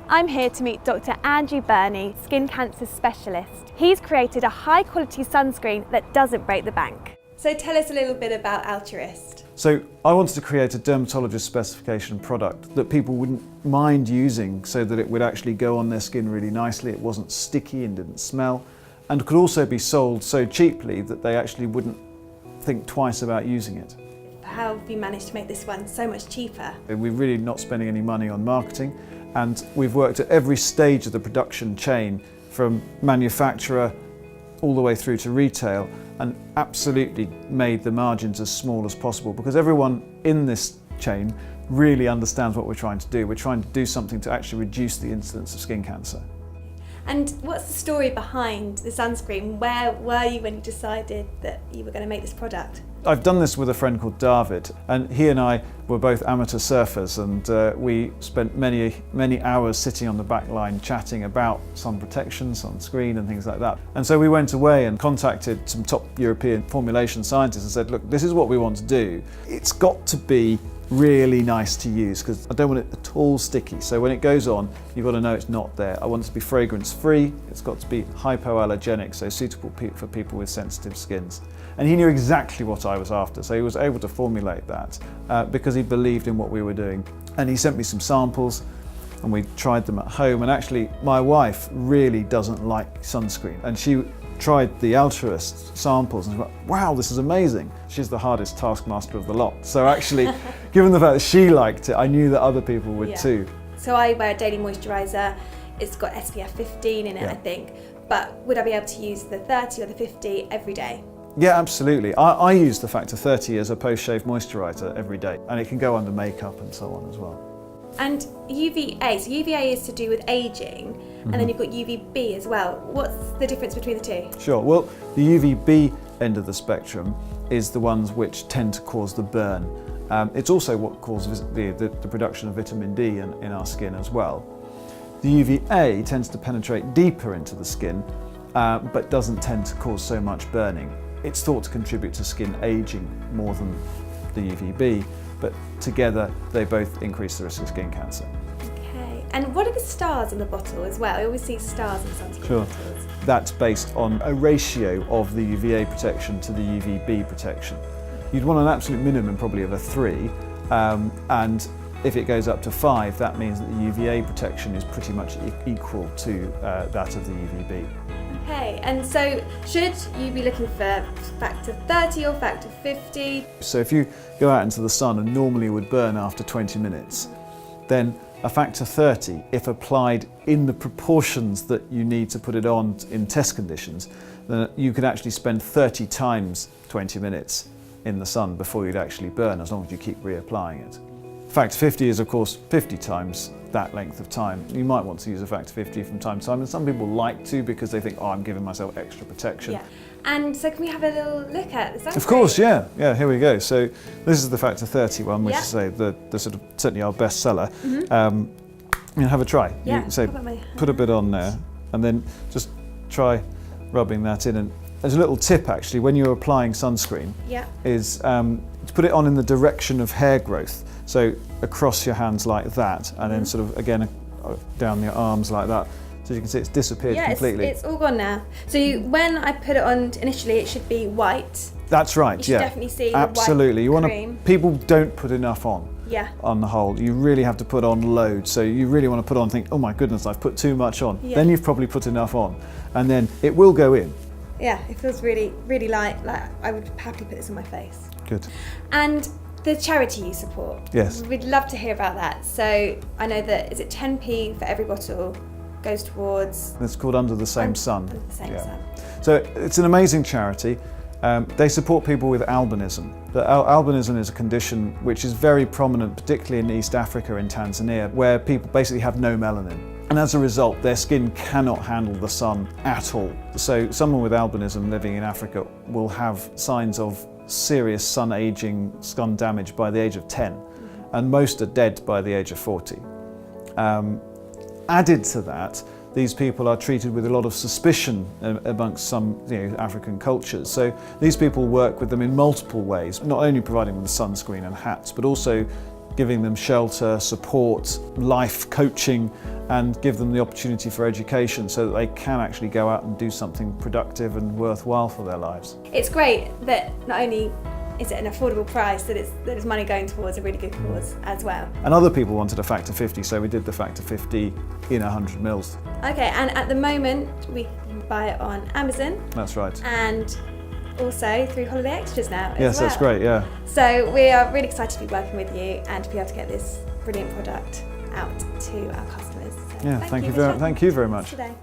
I'm here to meet Dr Andrew Birnie, skin cancer specialist. He's created a high quality sunscreen that doesn't break the bank. So tell us a little bit about Altruist. So I wanted to create a dermatologist specification product that people wouldn't mind using so that it would actually go on their skin really nicely, it wasn't sticky and didn't smell, and could also be sold so cheaply that they actually wouldn't think twice about using it. How have you managed to make this one so much cheaper? We're really not spending any money on marketing, and we've worked at every stage of the production chain from manufacturer all the way through to retail, and absolutely made the margins as small as possible because everyone in this chain really understands what we're trying to do. We're trying to do something to actually reduce the incidence of skin cancer. And what's the story behind the sunscreen? Where were you when you decided that you were going to make this product? I've done this with a friend called David, and he and I were both amateur surfers, and we spent many hours sitting on the back line chatting about sun protection, sunscreen and things like that. And so we went away and contacted some top European formulation scientists and said, look, this is what we want to do. It's got to be really nice to use because I don't want it at all sticky. So when it goes on, you've got to know it's not there. I want it to be fragrance free. It's got to be hypoallergenic, so suitable for people with sensitive skins. And he knew exactly what I was after, so he was able to formulate that because he believed in what we were doing. And he sent me some samples and we tried them at home. And actually my wife really doesn't like sunscreen, and she tried the Altruist samples and she went, wow, this is amazing. She's the hardest taskmaster of the lot. So actually, given the fact that she liked it, I knew that other people would too. So I wear a daily moisturiser. It's got SPF 15 in it, I think. But would I be able to use the 30 or the 50 every day? Yeah, absolutely. I use the Factor 30 as a post-shave moisturiser every day, and it can go under makeup and so on as well. And UVA, so UVA is to do with ageing, and then you've got UVB as well. What's the difference between the two? Sure, well, the UVB end of the spectrum is the ones which tend to cause the burn. It's also what causes the production of vitamin D in our skin as well. The UVA tends to penetrate deeper into the skin, but doesn't tend to cause so much burning. It's thought to contribute to skin ageing more than the UVB, but together they both increase the risk of skin cancer. Okay, and what are the stars on the bottle as well? I always see stars in sunscreen bottles. That's based on a ratio of the UVA protection to the UVB protection. You'd want an absolute minimum probably of a 3, and if it goes up to 5, that means that the UVA protection is pretty much equal to that of the UVB. Okay, and so should you be looking for factor 30 or factor 50? So if you go out into the sun and normally would burn after 20 minutes, then a factor 30, if applied in the proportions that you need to put it on in test conditions, then you could actually spend 30 times 20 minutes in the sun before you'd actually burn, as long as you keep reapplying it. Factor 50 is of course 50 times that length of time. You might want to use a factor 50 from time to time, and some people like to because they think, oh, I'm giving myself extra protection. Yeah. And so can we have a little look at the sunscreen? Of course, yeah, here we go. So this is the factor 30 one, which is the sort of certainly our best seller. Have a try. Yeah, put a bit on there and then just try rubbing that in. And there's a little tip actually when you're applying sunscreen is to put it on in the direction of hair growth. So across your hands like that, and then sort of again down your arms like that. So you can see it's disappeared completely. It's all gone now. So when I put it on initially, it should be white. That's right. You should definitely see absolutely. The white cream. People don't put enough on. Yeah. On the whole, you really have to put on loads. So you really want to put on, think, oh my goodness, I've put too much on. Yeah. Then you've probably put enough on, and then it will go in. Yeah, it feels really, really light. Like I would happily put this on my face. Good. And the charity you support. Yes. We'd love to hear about that. So I know that, is it 10p for every bottle goes towards? It's called Under the Same Sun. Under the Same Sun. So it's an amazing charity. They support people with albinism. Albinism is a condition which is very prominent, particularly in East Africa and Tanzania, where people basically have no melanin. And as a result, their skin cannot handle the sun at all. So someone with albinism living in Africa will have signs of serious sun aging, sun damage by the age of 10, and most are dead by the age of 40. Added to that, these people are treated with a lot of suspicion amongst some African cultures. So these people work with them in multiple ways, not only providing them with sunscreen and hats, but also giving them shelter, support, life coaching, and give them the opportunity for education so that they can actually go out and do something productive and worthwhile for their lives. It's great that not only is it an affordable price, that there's money going towards a really good cause as well. And other people wanted a factor 50, so we did the factor 50 in 100 mils. Okay, and at the moment we can buy it on Amazon. That's right. And also through Holiday Extras now as Yes, well. that's great, yeah. So we are really excited to be working with you and to be able to get this brilliant product out to our customers. So Yeah, thank you very much. today.